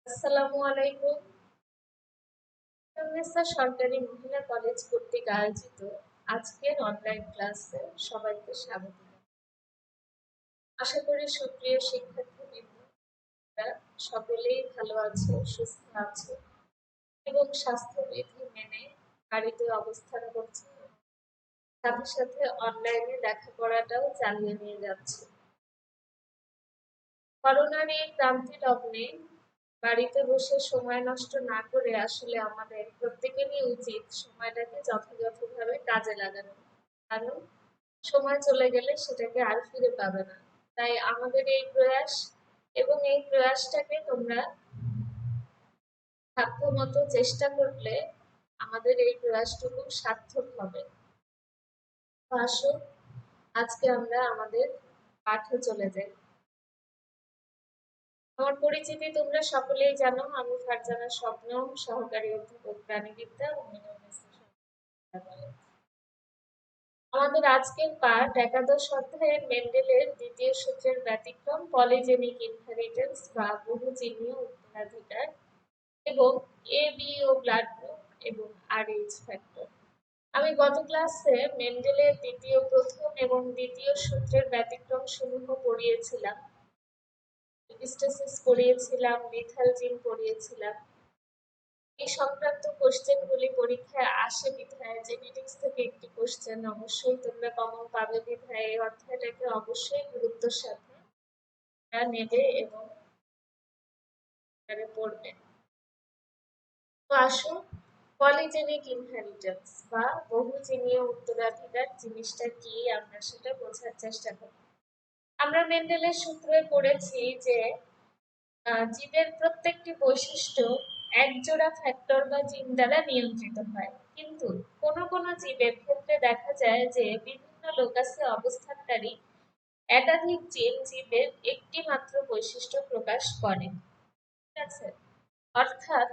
আসসালামু আলাইকুম। মেসা সরকারি মহিলা কলেজ কর্তৃক আয়োজিত আজকের অনলাইন ক্লাসে সবাইকে স্বাগত জানাই। আশা করি সুপ্রিয় শিক্ষার্থীবৃন্দরা সকলেই ভালো আছে, সুস্থ আছে এবং স্বাস্থ্যবিধি মেনে বাড়িতে অবস্থান করছে। সাথে সাথে অনলাইনে লেখাপড়াটাও চালিয়ে নিয়ে যাচ্ছে। করোনার এই ক্রান্তি লগ্নে বাড়িতে বসে সময় নষ্ট না করে আসলে আমাদের প্রত্যেকেরই উচিত সময়টাকে যথাযথভাবে কাজে লাগানো। কারণ সময় চলে গেলে সেটাকে আর ফিরে পাবে না। তাই আমাদের এই প্রয়াস এবং এই প্রয়াসটাকে তোমরা সাধ্যমতো চেষ্টা করলে আমাদের এই প্রয়াসটুকু সার্থক হবে। তো আসো আজকে আমরা আমাদের পাঠে চলে যাই। আমার পরিচিতি তোমরা সকলেই জানো, আমি ফারজানা শবনম, সহকারী অধ্যাপক প্রাণীবিদ্যা ও আমাদের আজকের পাঠ একাদশ অধ্যায়ের মেন্ডেলের দ্বিতীয় সূত্রের ব্যতিক্রম পলিজেনিক ইনহেরিটেন্স বা বহুজিনীয় উত্তরাধিকার এবং A B O blood group এবং আরএইচ ফ্যাক্টর। আমি গত ক্লাসে মেন্ডেলের প্রথম এবং দ্বিতীয় সূত্রের ব্যতিক্রম সমূহ পড়িয়েছিলাম, এপিস্টেসিস পড়িয়েছিলাম, লিথাল জিন পড়িয়েছিলাম। এই সংক্রান্ত কোশ্চেনগুলি পরীক্ষায় আসে বিধায় জেনেটিক্স থেকে একটি কোশ্চেন অবশ্যই তোমরা কমন পাবে বিধায় এই অধ্যায়টাকে অবশ্যই গুরুত্বের সাথে নেবে এবং পড়বে। তো আসো পলিজেনিক ইনহেরিটেন্স বা বহুজিনীয় উত্তরাধিকার জিনিসটা কি আমরা সেটা বোঝার চেষ্টা করি। আমরা মেন্ডেলের সূত্রে পড়েছি যে জীবের প্রত্যেকটি বৈশিষ্ট্য একজোড়া ফ্যাক্টর বা জিন দ্বারা নিয়ন্ত্রিত হয়, কিন্তু কোনো কোনো জীবের ক্ষেত্রে দেখা যায় যে বিভিন্ন লোকাসে অবস্থানকারী একাধিক জিন জীবের একটি মাত্র বৈশিষ্ট্য প্রকাশ করে। ঠিক আছে, অর্থাৎ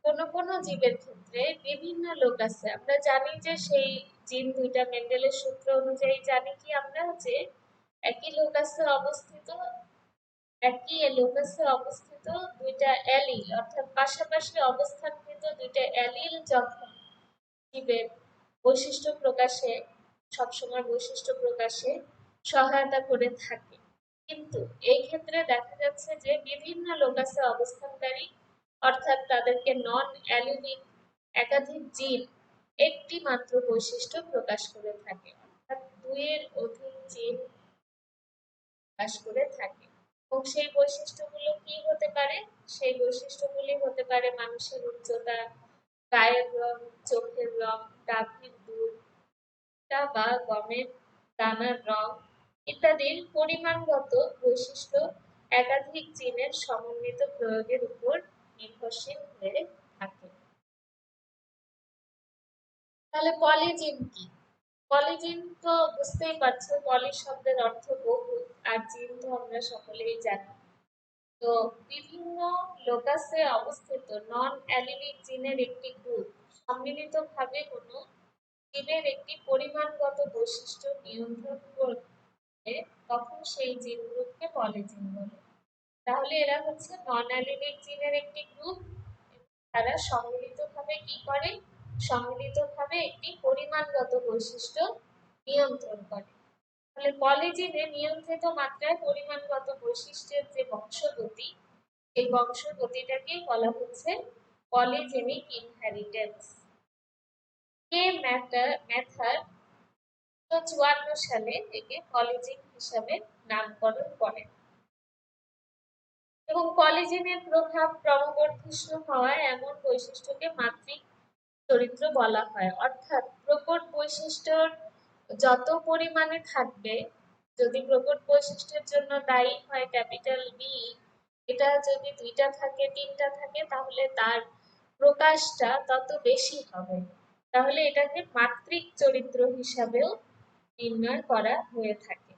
কোনো কোনো জীবের ক্ষেত্রে বিভিন্ন লোকাসে আমরা জানি যে সেই জিন দুইটা মেন্ডেলের সূত্র অনুযায়ী জানি কি আমরা যে একই লোকাসে অবস্থিত দুইটা অ্যালিল অর্থাৎ পাশাপাশি অবস্থানকৃত দুইটা অ্যালিল যখন জীবের বৈশিষ্ট্য প্রকাশে সবসময় বৈশিষ্ট্য প্রকাশে সহায়তা করে থাকে, কিন্তু এই ক্ষেত্রে দেখা যাচ্ছে যে বিভিন্ন লোকাসে অবস্থানকারী অর্থাৎ তাদেরকে নন অ্যালিলিক একাধিক জিন একটি মাত্র বৈশিষ্ট্য প্রকাশ করে থাকে, অর্থাৎ দুইয়ের অধিক জিন প্রকাশ করে থাকে। এবং সেই বৈশিষ্ট্যগুলো কি হতে পারে? সেই বৈশিষ্ট্যগুলি হতে পারে মানুষের উচ্চতা, গায়ের রং, চোখের রং, ডাবের দুধ বা গমের দানার রং ইত্যাদির পরিমাণগত বৈশিষ্ট্য একাধিক জিনের সমন্বিত প্রয়োগের উপর নির্ভরশীল হয়ে থাকে। তাহলে পলিজিন কি? পলিজিন তো বুঝতেই পারছো, পলি শব্দের অর্থ বহু, আর জিন তো আমরা সকলেই জানি। তো বিভিন্ন লোকাসে অবস্থিত নন অ্যালিলিক জিনের একটি গ্রুপ সম্মিলিতভাবে কোনো জীবের একটি পরিমাণগত বৈশিষ্ট্য নিয়ন্ত্রণ করলে তখন সেই জিন গ্রুপকে পলিজিন বলে। তাহলে এরা হচ্ছে নন অ্যালিলিক জিনের একটি গ্রুপ, তারা সম্মিলিতভাবে কি করে? সম্মিলিতভাবে একটি পরিমাণগত বৈশিষ্ট্য নিয়ন্ত্রণ করে। তাহলে পলিজিনে নিয়ন্ত্রিত মাত্রায় পরিমাণগত বৈশিষ্ট্যের যে বংশগতি, এই বংশগতিটাকে বলা হচ্ছে পলিজেনিক ইনহেরিটেন্স। কে ম্যাথার 1954 সালে একে পলিজিন হিসাবে নামকরণ করেন এবং পলিজিনের প্রভাব ক্রমবর্ধিষ্ণু হওয়ায় এমন বৈশিষ্ট্যকে মাত্রিক চরিত্র বলা হয়, অর্থাৎ প্রকট বৈশিষ্ট্যর যত পরিমাণে থাকবে, যদি প্রকট বৈশিষ্ট্যের জন্য দায়ী হয় ক্যাপিটাল বি, এটা যদি দুইটা থাকে তিনটা থাকে তাহলে তার প্রকাশটা তত বেশি হবে। তাহলে এটাকে মাত্রিক চরিত্র হিসাবেও নির্ণয় করা হয়ে থাকে।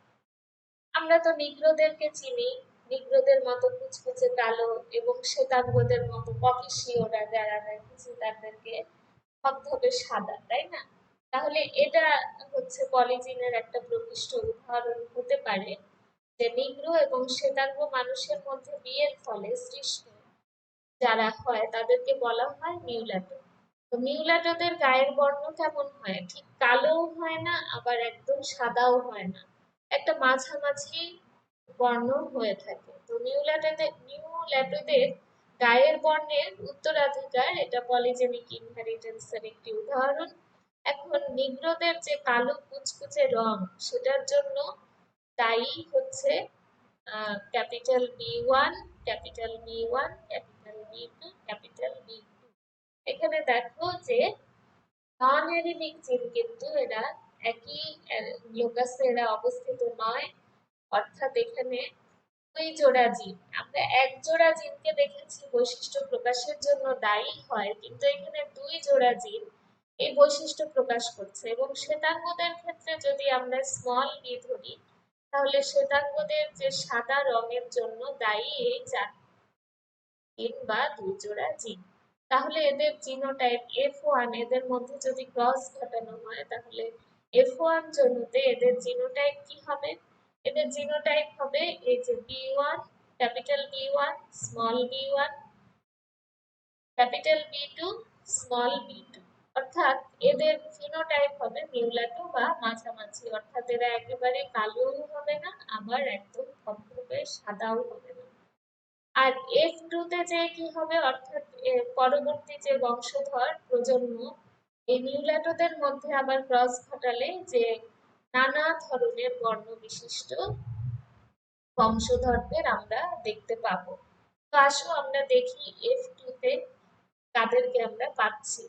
আমরা তো নিগ্রোদেরকে চিনি, নিগ্রোদের মতো কুচকুচে কালো এবং শ্বেতাঙ্গদের মতো ককেশীয়রা যারা দেখেছি তাদেরকে ধবধবে সাদা, তাই না? তাহলে এটা হচ্ছে পলিজিনের একটা প্রকৃষ্ট উদাহরণ হতে পারে যে নিগ্রো এবং শ্বেতাঙ্গ মানুষের মধ্যে বিয়ের ফলে সৃষ্ট যারা হয় তাদেরকে বলা হয় মিউল্যাটো। তো মিউল্যাটোদের গায়ের বর্ণ কেমন হয়? ঠিক কালোও হয় না, আবার একদম সাদাও হয় না, একটা মাঝামাঝি বর্ণ হয়ে থাকে। তো মিউল্যাটোদের গায়ের বর্ণের উত্তরাধিকার, এটা পলিজেনিক ইনহেরিটেন্সের একটি উদাহরণ। এখন নিগ্রোদের যে কালো কুচকুচে রং, সেটার জন্য দায়ী হচ্ছে capital B1, capital B1, capital B2, capital B2। এখানে দেখো যে নন অ্যালিলিক জিন কিন্তু এরা একই লোকাসে এরা অবস্থিত নয়, অর্থাৎ এখানে দুই জোড়া জিন। আমরা এক জোড়া জিনকে দেখেছি বৈশিষ্ট্য প্রকাশের জন্য দায়ী হয়, কিন্তু এখানে দুই জোড়া জিন এই বৈশিষ্ট্য প্রকাশ করছে। এবং শ্বেতাঙ্গদের ক্ষেত্রে যদি আমরা স্মল বি ধরি, তাহলে শ্বেতাঙ্গদের যে সাদা রঙের জন্য দায়ী এই চার জিন বা দুই জোড়া জিন। তাহলে এদের জিনোটাইপ F1, এদের মধ্যে যদি ক্রস ঘটানো হয়, তাহলে F1 জন্যতে এদের জিনোটাইপ কি হবে? এদের জিনোটাইপ হবে এই যে B1, capital B1, small B1, capital B2, small B2। অর্থাৎ এদের ফিনোটাইপ হবে মিউল্যাটো বা মাঝামাঝি, অর্থাৎ এরা একেবারে কালোও হবে না, আবার একদম ধবধবে সাদাও হবে না। আর F2 তে যে কি হবে, অর্থাৎ পরবর্তী যে বংশধর প্রজন্ম, এই মিউল্যাটোদের মধ্যে আবার ক্রস ঘটালে যে নানা ধরনের বর্ণ বিশিষ্ট বংশধরদের আমরা দেখতে পাবো। তো আসো আমরা দেখি F2 তে কাদেরকে আমরা পাচ্ছি।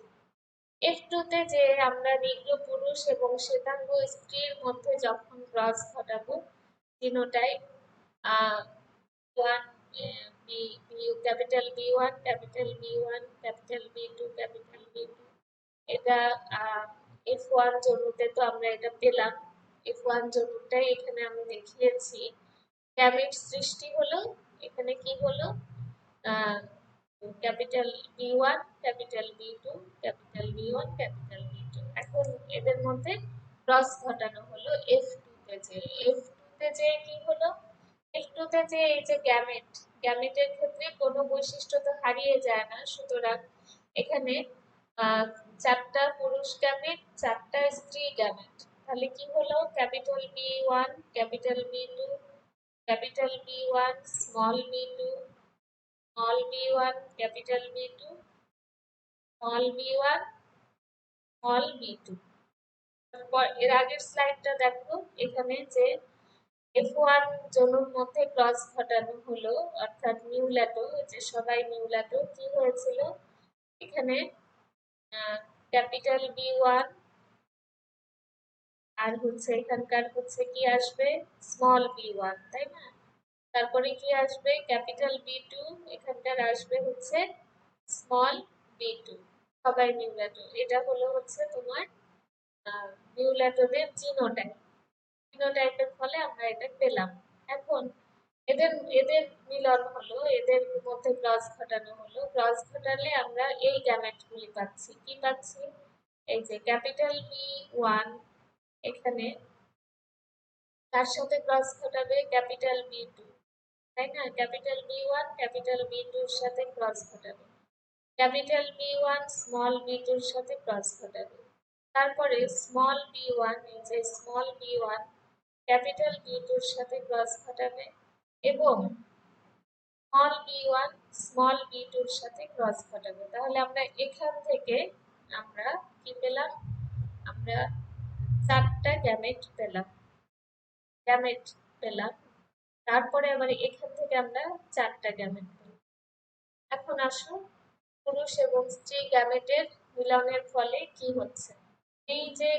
F2 তে যে আমরা নিগ্রো পুরুষ এবং শ্বেতাঙ্গ স্ত্রীর মধ্যে যখন ক্রস ঘটাবো, genotype one capital B1, capital B1, capital B2, capital B2, এটা F1 জন্যতে তো আমরা এটা পেলাম। F1 জন্যটাই এখানে আমি দেখিয়েছি। গ্যামেট সৃষ্টি হলো, এখানে কি হলো, capital B1, capital B2, capital B1, capital B2। এখন এদের মধ্যে ক্রস ঘটানো হলো F2 তে যে। F2 তে যে কি হলো, F2 তে যে এই যে গ্যামেট, গ্যামেটের ক্ষেত্রে কোনো বৈশিষ্ট্য তো হারিয়ে যায় না, সুতরাং এখানে আহ, চারটা পুরুষ গ্যামেট, চারটা স্ত্রী গ্যামেট। তাহলে কি হলো, capital B1, capital B2, capital B1, small B2, small B1, capital B2, small B1, small B2। তারপর এর আগের স্লাইডটা দেখো, এখানে যে F1 জনুর মধ্যে ক্রস ঘটানো হলো, অর্থাৎ মিউল্যাটো, যে সবাই মিউল্যাটো, কি হয়েছিল এখানে, ক্যাপিটাল B1 আর হচ্ছে এখানকার হচ্ছে কি আসবে, স্মল B1, তাই না? তারপরে কি আসবে, ক্যাপিটাল B2, এখানকার আসবে হচ্ছে স্মল B2, সবাই মিউল্যাটো। এটা হলো হচ্ছে তোমার মিউল্যাটোদের জিনোটাইপ। জিনোটাইপের ফলে আমরা এটা পেলাম। এখন এদের এদের মিলন হলো, এদের মধ্যে ক্রস ঘটানো হলো, ক্রস ঘটালে আমরা এই গ্যামেটগুলি পাচ্ছি। কি পাচ্ছি, এই যে ক্যাপিটাল B1 এখানে তার সাথে ক্রস ঘটাবে ক্যাপিটাল B2, তাই না? ক্যাপিটাল B1 ক্যাপিটাল B2 এর সাথে ক্রস ঘটাবে, ক্যাপিটাল B1 স্মল B2 এর সাথে ক্রস ঘটাবে, তারপরে স্মল B1, এই যে স্মল B1 ক্যাপিটাল B2 এর সাথে ক্রস ঘটাবে, এবং স্মল B1 স্মল B2 এর সাথে ক্রস ঘটাবে। তাহলে আমরা এখান থেকে আমরা কি পেলাম, আমরা চারটা গ্যামেট পেলাম, গ্যামেট পেলাম। তারপরে আবার এখান থেকে আমরা চারটা গ্যামেট পেলাম। এখন আসো, পুরুষ এবং স্ত্রী গ্যামেটের মিলনের ফলে কি হচ্ছে। এই যে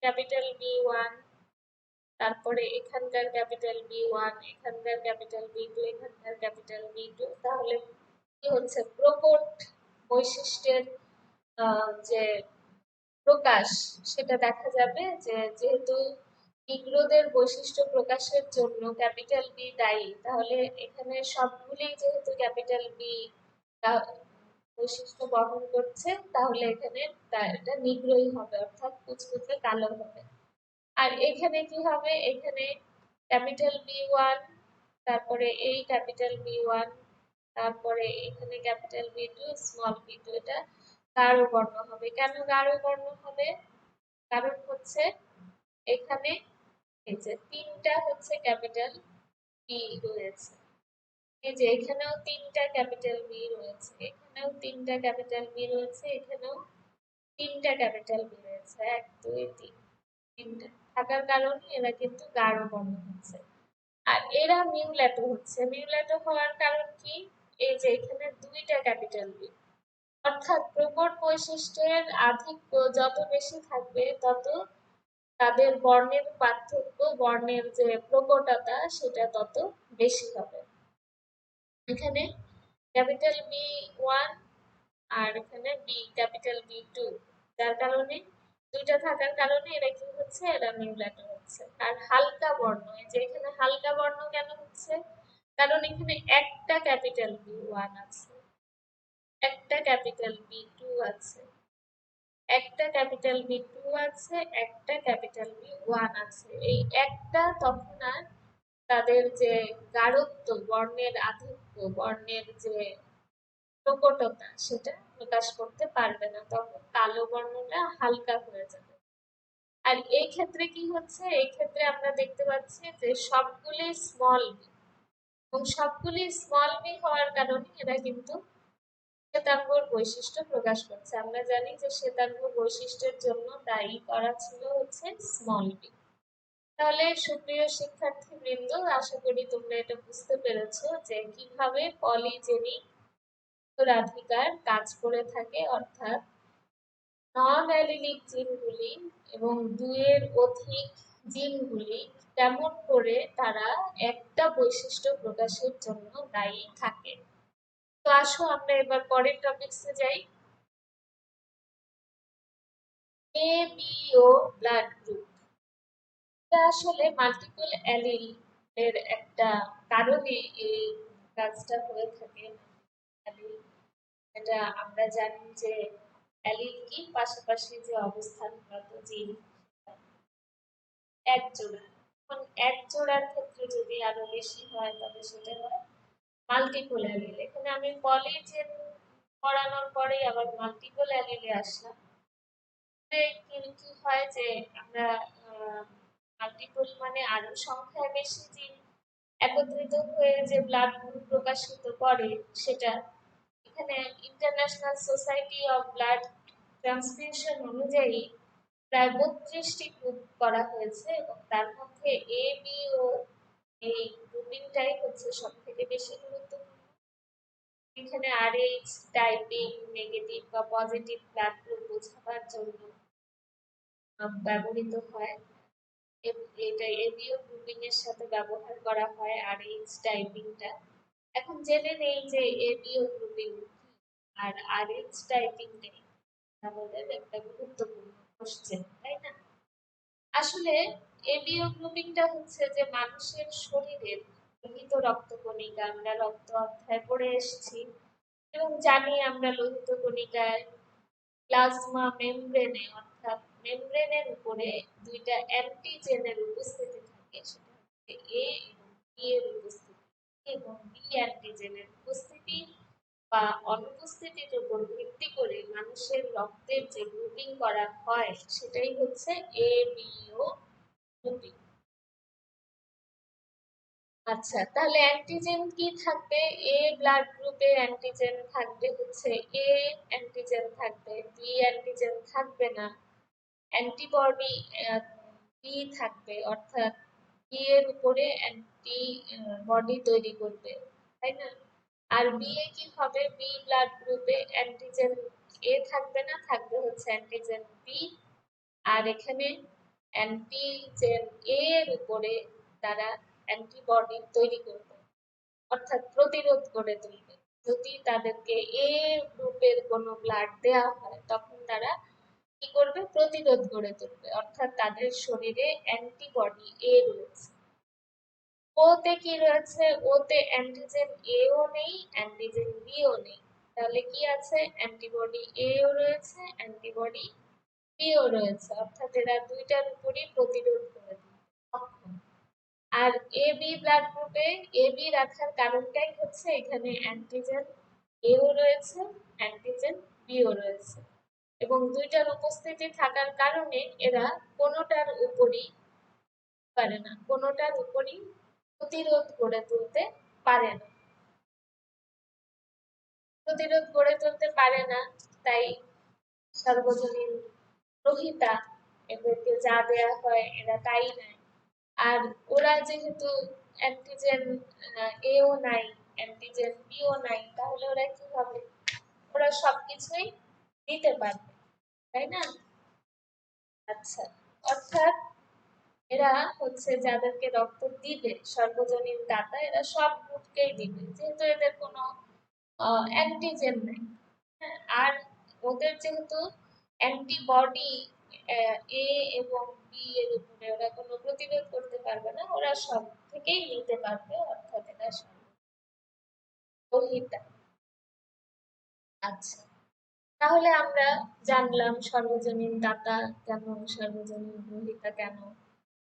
ক্যাপিটাল B1, তারপরে এখানকার ক্যাপিটাল B1, এখানকার ক্যাপিটাল B2, এখানকার ক্যাপিটাল B2, তাহলে কি হচ্ছে, প্রকট বৈশিষ্ট্যের যে প্রকাশ, সেটা দেখা যাবে যে যেহেতু নিগ্রোদের বৈশিষ্ট্য প্রকাশের জন্য ক্যাপিটাল বি দায়ী, তাহলে এখানে সবগুলি যেহেতু ক্যাপিটাল বি বৈশিষ্ট্য বহন করছে, তাহলে এখানে এটা নিগ্রোই হবে, অর্থাৎ কুচকুচে কালো হবে। আর এখানে কি হবে, এখানে ক্যাপিটাল B1, তারপরে এই ক্যাপিটাল B1, তারপরে এখানে ক্যাপিটাল B2 স্মল b2, এটা গাঢ় বর্ণ হবে। কেন গাঢ় বর্ণ হবে? কারণ হচ্ছে এখানে এই যে তিনটা হচ্ছে ক্যাপিটাল বি রয়েছে, এই যে এখানেও তিনটা ক্যাপিটাল বি রয়েছে, এখানেও তিনটা ক্যাপিটাল বি রয়েছে, এখানেও তিনটা ক্যাপিটাল বি রয়েছে, 1 2 3 তিনটা থাকার কারণে এরা কিন্তু গাঢ় বর্ণ হচ্ছে। আর এরা মিউলেটো হচ্ছে। মিউলেটো হওয়ার কারণ কি? এই যে এখানে দুইটা ক্যাপিটাল বি, অর্থাৎ প্রকট বৈশিষ্ট্যের আধিক্য যত বেশি থাকবে তত তাদের বর্ণের পার্থক্য, বর্ণের যে প্রকটতা সেটা তত বেশি হবে। এখানে ক্যাপিটাল B1 আর এখানে ক্যাপিটাল B2, যার কারণে দুইটা থাকার কারণে এরা কি হচ্ছে, এরা মিউলেটো হচ্ছে। আর হালকা বর্ণ, এই যে এখানে হালকা বর্ণ কেন হচ্ছে? কারণ এখানে একটা ক্যাপিটাল B1 আছে, একটা ক্যাপিটাল B2 আছে, একটা ক্যাপিটাল B2 আছে, একটা ক্যাপিটাল B1 আছে। এই একটা তখন আর তাদের যে গাঢ়ত্ব, বর্ণের আধিক্য, বর্ণের যে প্রকটতা সেটা প্রকাশ করতে পারবে না, তখন কালো বর্ণটা হালকা হয়ে যাবে। আর এই ক্ষেত্রে কি হচ্ছে, এই ক্ষেত্রে আমরা দেখতে পাচ্ছি যে সবগুলি স্মল বি, এবং সবগুলি স্মল বি হওয়ার কারণে এরা কিন্তু শ্বেতাঙ্গর বৈশিষ্ট্য প্রকাশ করছে। আমরা জানি যে শ্বেতাঙ্গ বৈশিষ্ট্যের জন্য দায়ী করা ছিল হচ্ছে স্মল বি। তাহলে সুপ্রিয় শিক্ষার্থী বৃন্দ, আশা করি তোমরা এটা বুঝতে পেরেছো যে কিভাবে পলিজেনিক উত্তরাধিকার কাজ করে থাকে, অর্থাৎ নন অ্যালিলিক জিনগুলি এবং দুইয়ের অধিক জিনগুলি কেমন করে তারা একটা বৈশিষ্ট্য প্রকাশের জন্য দায়ী থাকে। তো আসো আমরা এবার পরের টপিকসে যাই। A B O blood group, এটা আসলে মাল্টিপল অ্যালিল এর একটা কারণে এই কাজটা হয়ে থাকে। অ্যালিল, এটা আমরা জানি যে অ্যালিল কি, পাশাপাশি যে অবস্থানগত জিন এক জোড়া। এখন এক জোড়ার ক্ষেত্রে যদি আরো বেশি হয় তবে সেটা হয় মাল্টিপল অ্যালিল। এখানে আমি পলিজেন পড়ানোর পরেই আবার মাল্টিপল অ্যালিলে আসলাম। কি হয় যে আমরা মাল্টিপল মানে আরো সংখ্যায় বেশি জিন একত্রিত হয়ে যে ব্লাড গ্রুপ প্রকাশিত করে সেটা। এখানে international society of blood transfusion অনুযায়ী প্রায় 32টি গ্রুপ করা হয়েছে, এবং তার মধ্যে এ বি ও এই গ্রুপিংটাই হচ্ছে সব থেকে বেশি গুরুত্বপূর্ণ। এখানে আরএইচ টাইপিং নেগেটিভ বা পজিটিভ ব্লাড গ্রুপ বোঝাবার জন্য ব্যবহৃত হয়। এটা এবিও গ্রুপিং এর সাথে ব্যবহার করা হয় আরএইচ টাইপিংটা। এখন জেনে নেই যে এবিও গ্রুপিং আর আরএইচ টাইপিং নেই, আমাদের একটা গুরুত্বপূর্ণ কোশ্চেন, তাই না? আসলে এবিও গ্রুপিংটা হচ্ছে যে মানুষের শরীরের লোহিত রক্তকণিকা, আমরা রক্ত অধ্যায় পড়ে এসেছি এবং জানি আমরা লোহিত কণিকায় প্লাজমা মেমব্রেনে, অর্থাৎ মেমব্রেনের উপরে দুইটা অ্যান্টিজেনের উপস্থিতি থাকে, সেটা হচ্ছে এ এবং বি এর উপস্থিতি। এবং বি অ্যান্টিজেনের উপস্থিতি বা অনুপস্থিতির উপর ভিত্তি করে মানুষের রক্তের যে গ্রুপিং করা হয় সেটাই হচ্ছে এ বি ও গ্রুপিং। আচ্ছা, তাহলে অ্যান্টিজেন কি থাকবে? এ ব্লাড গ্রুপে অ্যান্টিজেন থাকবে হচ্ছে এ অ্যান্টিজেন থাকবে, বি অ্যান্টিজেন থাকবে না। অ্যান্টিবডি বি থাকবে, অর্থাৎ বি এর উপরে অ্যান্টি বডি তৈরি করবে, তাই না? আর বি এ কি হবে? বি ব্লাড গ্রুপে অ্যান্টিজেন এ থাকবে না, থাকবে হচ্ছে অ্যান্টিজেন বি। আর এখানে অ্যান্টিজেন এ এর উপরে তারা অ্যান্টিবডি তৈরি করবে, অর্থাৎ প্রতিরোধ করে তুলবে। যদি তাদেরকে এ গ্রুপের কোনো ব্লাড দেওয়া হয় তখন তারা কি করবে? প্রতিরোধ গড়ে তুলবে, অর্থাৎ তাদের শরীরে অ্যান্টিবডি এ রয়েছে। ওতে কি রয়েছে? ওতে অ্যান্টিজেন এ ও নেই, অ্যান্টিজেন বি ও নেই। তাহলে কি আছে? অ্যান্টিবডি এ ও রয়েছে, অ্যান্টিবডি বি ও রয়েছে, অর্থাৎ এরা দুইটার উপরই প্রতিরোধ করে তুলবে। আর এ বি ব্লাড গ্রুপে এ বি রাখার কারণটাই হচ্ছে এখানে অ্যান্টিজেন এও রয়েছে, অ্যান্টিজেন বিও রয়েছে, এবং দুইটার উপস্থিতি থাকার কারণে এরা কোনোটার উপরই পারে না, কোনোটার উপরই প্রতিরোধ গড়ে তুলতে পারে না, প্রতিরোধ গড়ে তুলতে পারে না। তাই সর্বজনীন গ্রহিতা এদেরকে যা দেয়া হয় এরা তাই নেয়। আর ওরা যেহেতু অ্যান্টিজেন এও নাই, অ্যান্টিজেন বিও নাই, তাহলে ওরা কি হবে? ওরা সবকিছুই দিতে পারবে, তাই না? আচ্ছা, অর্থাৎ এরা হচ্ছে যাদেরকে রক্ত দিবে সর্বজনীন দাতা, এরা সব গ্রুপকেই দিবে যেহেতু এদের কোনো অ্যান্টিজেন নেই। হ্যাঁ, আর ওদের যেহেতু অ্যান্টিবডি এ এবং বি এর উপরে ওরা কোনো প্রতিরোধ করতে পারবে না, ওরা সব থেকেই নিতে পারবে, অর্থাৎ এরা গ্রহীতা। আচ্ছা, তাহলে আমরা জানলাম সর্বজনীন দাতা কেমন, সর্বজনীন গ্রহীতা কেন,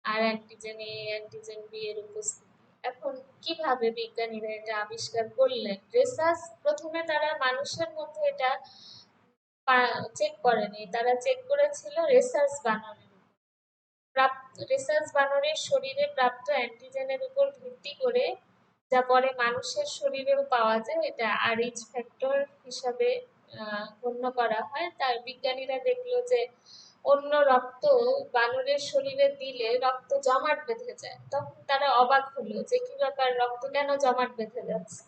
আর অ্যান্টিজেন এ অ্যান্টিজেন বি এর উপস্থিতি। এখন কিভাবে বিজ্ঞানীরা এটা আবিষ্কার করলেন? রিসার্চ প্রথমে তারা মানুষের মধ্যে এটা চেক করেনি, তারা চেক করেছিল রিসার্চ বানরের রিসার্চ বানরের শরীরে প্রাপ্ত অ্যান্টিজেনের উপর ভিত্তি করে, যা পরে মানুষের শরীরেও পাওয়া যায়, এটা আরএইচ ফ্যাক্টর হিসাবে গণ্য করা হয়। তার বিজ্ঞানীরা দেখলো যে অন্য রক্ত বানরের শরীরে দিলে রক্ত জমাট বেঁধে যায়। তখন তারা অবাক হলো যে কি ব্যাপার, রক্ত কেন জমাট বেঁধে যাচ্ছে।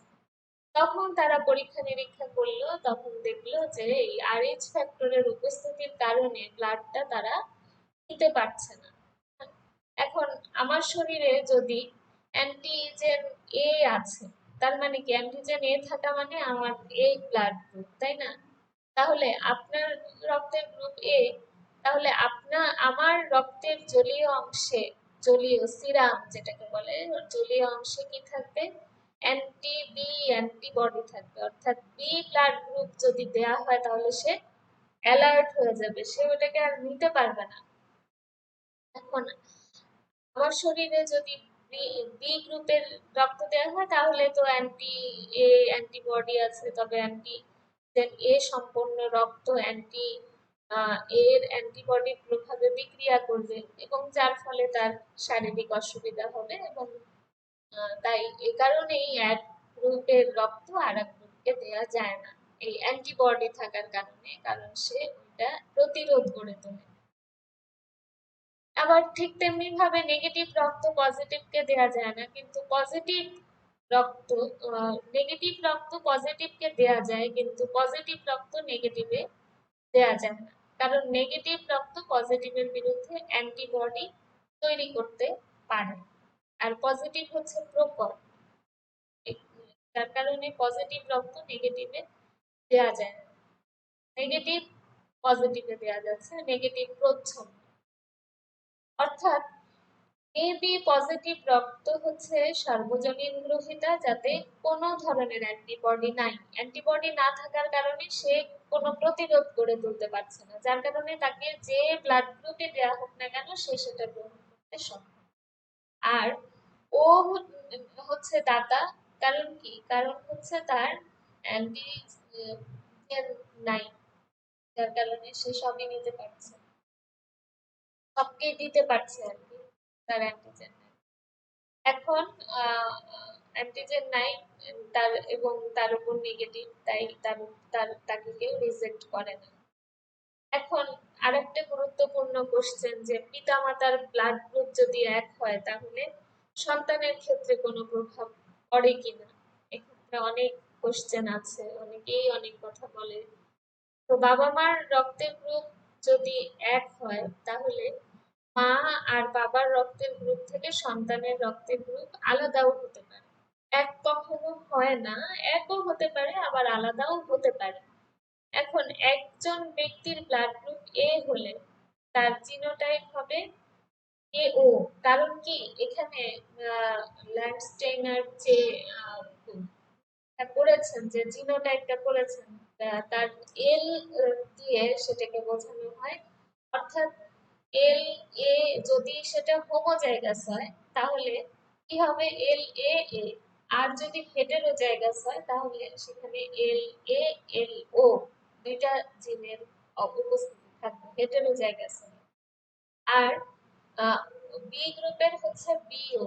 তখন তারা পরীক্ষা নিরীক্ষা করলো, তখন দেখলো যে এই আরএইচ ফ্যাক্টরের উপস্থিতির কারণে ব্লাডটা তারা নিতে পারছে না। এখন আমার শরীরে যদি অ্যান্টিজেন এ আছে, তার মানে কি অ্যান্টিজেন এ থাকা মানে আমার এ ব্লাড গ্রুপ, তাই না? তাহলে আপনার রক্তের গ্রুপ এ, তাহলে আমার রক্তের জলীয় অংশে, জলীয় সিরাম যেটাকে বলে, জলীয় অংশে কি থাকবে? অ্যান্টি বি অ্যান্টিবডি থাকবে, অর্থাৎ বি ব্লাড গ্রুপ যদি দেয়া হয় তাহলে সে অ্যালার্ট হয়ে যাবে, সে ওটাকে আর নিতে পারবে না। এখন আমার শরীরে যদি বি গ্রুপের রক্ত দেওয়া হয় তাহলে তো অ্যান্টি এ অ্যান্টিবডি আছে, তবে অ্যান্টি এ সম্পন্ন রক্ত অ্যান্টি এর অ্যান্টিবডির প্রভাবে বিক্রিয়া করবে, এবং যার ফলে তার শারীরিক অসুবিধা হবে, এবং তাই এ কারণেই এক গ্রুপের রক্ত আর এক গ্রুপকে দেওয়া যায় না এই অ্যান্টিবডি থাকার কারণে, কারণ সে ওইটা প্রতিরোধ গড়ে তোলে। আবার ঠিক তেমনি ভাবে নেগেটিভ রক্ত পজিটিভকে দেয়া যায় না, কিন্তু পজিটিভ রক্ত নেগেটিভ রক্ত পজিটিভকে দেয়া যায়, কিন্তু পজিটিভ রক্ত নেগেটিভে দেয়া যায় না, কারণ নেগেটিভ রক্ত পজিটিভের বিরুদ্ধে অ্যান্টিবডি তৈরি করতে পারে, আর পজিটিভ হচ্ছে প্রকট, যার কারণে পজিটিভ রক্ত নেগেটিভে দেয়া যায় না, নেগেটিভ পজিটিভে দেয়া যাচ্ছে, নেগেটিভ প্রচ্ছন্ন। অর্থাৎ এ বি পজিটিভ রক্ত হচ্ছে সর্বজনীন গ্রহীতা, যাতে কোনো ধরনের অ্যান্টিবডি নাই, অ্যান্টিবডি না থাকার কারণে সে কোনো প্রতিরোধ গড়ে তুলতে পারছে না, যার কারণে তাকে যে ব্লাড গ্রুপে দেওয়া হোক না কেন সে সেটা গ্রহণ করতে সক্ষম। আর ও হচ্ছে দাতা, কারণ কি? কারণ হচ্ছে তার অ্যান্টিজেন নাই, যার কারণে সে সবই নিতে পারছে, সবকে দিতে পারছে আর কি, তার অ্যান্টিজেন। এখন অ্যান্টিজেন নাই, তার এবং তার উপর নেগেটিভ, তাই তাকে কেউ রিজেক্ট করে না। এখন আরেকটা গুরুত্বপূর্ণ কোশ্চেন, যে পিতামাতার ব্লাড গ্রুপ যদি এক হয় তাহলে সন্তানের ক্ষেত্রে কোনো প্রভাব পড়ে কিনা, এক্ষেত্রে অনেক কোশ্চেন আছে, অনেকেই অনেক কথা বলে। তো বাবা মার রক্তের গ্রুপ যদি এক হয় তাহলে মা আর বাবার রক্তের গ্রুপ থেকে সন্তানের রক্তের গ্রুপ আলাদাও হতে পারে। এক কখনো হয় না, একও হতে পারে আবার আলাদাও হতে পারে। এখন একজন ব্যক্তির ব্লাড গ্রুপ এ হলে তার জিনোটাইপ হবে এ ও, কারণ কি এখানে ল্যান্ডস্টেইনার যে করেছেন, যে জিনোটাইপটা করেছেন, তার এল দিয়ে সেটাকে বোঝানো হয়, অর্থাৎ এল এ যদি সেটা হোমোজাইগাস হয় তাহলে কি হবে এল এ এ। আর যদি হেটেরোজাইগাস হয় তাহলে সেখানে এল এ এল ও দুইটা জিনের উপস্থিতি থাকবে হেটেরোজাইগাস। আর বি গ্রুপের হচ্ছে বিও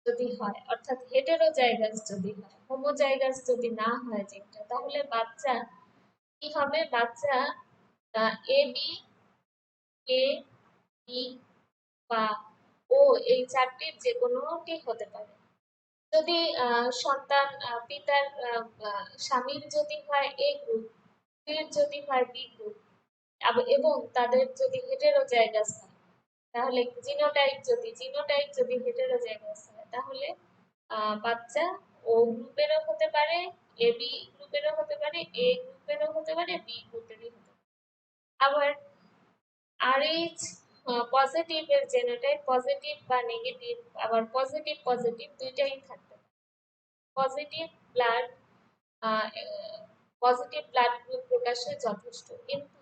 যদি হয়, অর্থাৎ হেটেরোজাইগাস যদি হয়, হোমোজাইগাস যদি না হয় জিনটা, তাহলে বাচ্চা কি হবে, বাচ্চা এ বি, এ বি বা ও এই চারটির যে কোনোটি হতে পারে। যদি সন্তান পিতার স্বামীর যদি হয় এ গ্রুপ, স্ত্রীর যদি হয় বি গ্রুপ, এবং তাদের যদি হেটেরোজাইগাস হয়, তাহলে জিনোটাইপ যদি হেটেরোজাইগাস হয়, তাহলে বাচ্চা ও গ্রুপেরও হতে পারে, এ বি গ্রুপেরও হতে পারে, এ গ্রুপেরও হতে পারে, বি গ্রুপেরও হতে পারে। আবার আরএইচ পজিটিভ এর জেনোটাইপ পজিটিভ বা নেগেটিভ, আবার পজিটিভ পজিটিভ দুইটাই থাকতে পারে। Positive blood positive blood group প্রকাশে যথেষ্ট, কিন্তু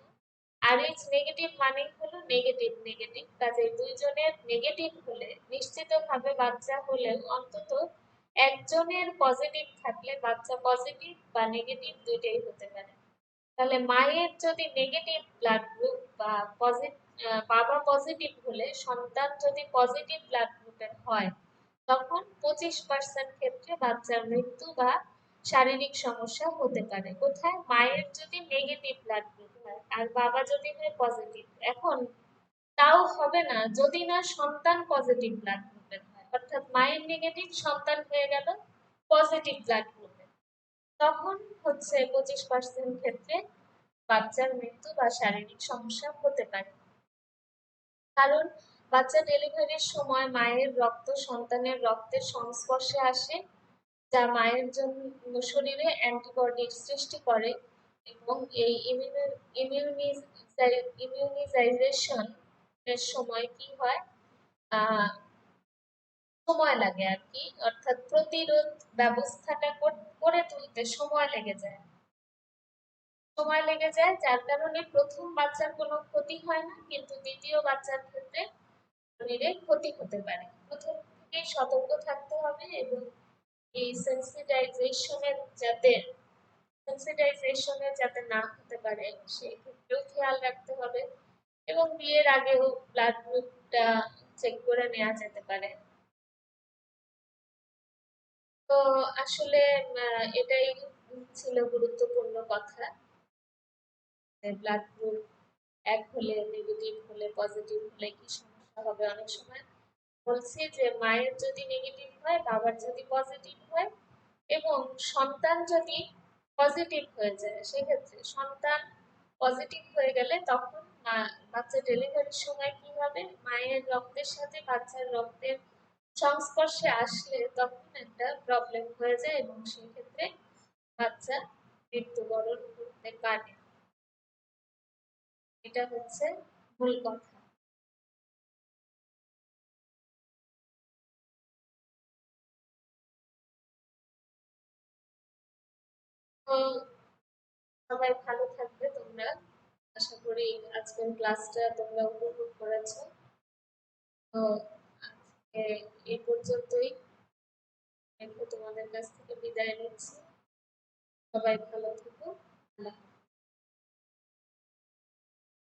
আরএইচ নেগেটিভ মানে হলো নেগেটিভ নেগেটিভ, কাজে দুইজনের নেগেটিভ হলে নিশ্চিতভাবে বাচ্চা হলেও অন্তত একজনের পজিটিভ থাকলে বাচ্চা পজিটিভ বা নেগেটিভ দুইটাই হতে পারে। তাহলে মায়ের যদি নেগেটিভ ব্লাড গ্রুপ বা বাবা পজিটিভ হলে সন্তান যদি পজিটিভ ব্লাড গ্রুপের হয়, তখন 25% ক্ষেত্রে বাচ্চার মৃত্যু বা শারীরিক সমস্যা হতে পারে। কোথায়? মায়ের যদি নেগেটিভ ব্লাড গ্রুপ হয় আর বাবা যদি হয় পজিটিভ। এখন তাও হবে না যদি না সন্তান পজিটিভ ব্লাড গ্রুপের হয়, অর্থাৎ মায়ের নেগেটিভ সন্তান হয়ে গেল পজিটিভ ব্লাড গ্রুপের, তখন হচ্ছে 25% ক্ষেত্রে বাচ্চার মৃত্যু বা শারীরিক সমস্যা হতে পারে। কারণ বাচ্চা ডেলিভারির সময় মায়ের রক্ত সন্তানের রক্তের সংস্পর্শে আসে, যা মায়ের জন্য শরীরে অ্যান্টিবডির সৃষ্টি করে, এবং এই ইমিউনিজাইজেশন এর সময় কি হয়, সময় লাগে আর কি, অর্থাৎ প্রতিরোধ ব্যবস্থাটা করে তুলতে সময় লেগে যায়, যার কারণে প্রথম বাচ্চার কোনো ক্ষতি হয় না, কিন্তু দ্বিতীয় বাচ্চার ক্ষেত্রে শরীরে ক্ষতি হতে পারে। প্রথম থেকেই সতর্ক থাকতে হবে এবং এই সেন্সিটাইজেশনের যাতে না হতে পারে সেই ক্ষেত্রেও খেয়াল রাখতে হবে, এবং বিয়ের আগেও ব্লাড গ্রুপটা চেক করে নেওয়া যেতে পারে। তো আসলে এটাই ছিল গুরুত্বপূর্ণ কথা, ব্লাড গ্রুপ এক হলে, নেগেটিভ হলে, পজিটিভ হলে কি সমস্যা হবে। অনেক সময় বলছি যে মায়ের যদি নেগেটিভ হয়, বাবার যদি পজিটিভ হয়, এবং সন্তান যদি পজিটিভ হয়ে যায়, সেক্ষেত্রে সন্তান পজিটিভ হয়ে গেলে তখন বাচ্চা ডেলিভারির সময় কি হবে, মায়ের রক্তের সাথে বাচ্চার রক্তের সংস্পর্শে আসলে তখন একটা প্রবলেম হয়ে যায়, এবং সেক্ষেত্রে বাচ্চা মৃত্যুবরণ করতে পারে। এটা হচ্ছে মূল কথা। তো সবাই ভালো থাকবে তোমরা। আশা করি আজকের ক্লাসটা তোমরা উপভোগ করেছো। তো আজকে এই পর্যন্তই, তোমাদের কাছ থেকে বিদায় নিচ্ছি। সবাই ভালো থেকো। আল্লাহ হাফেজ।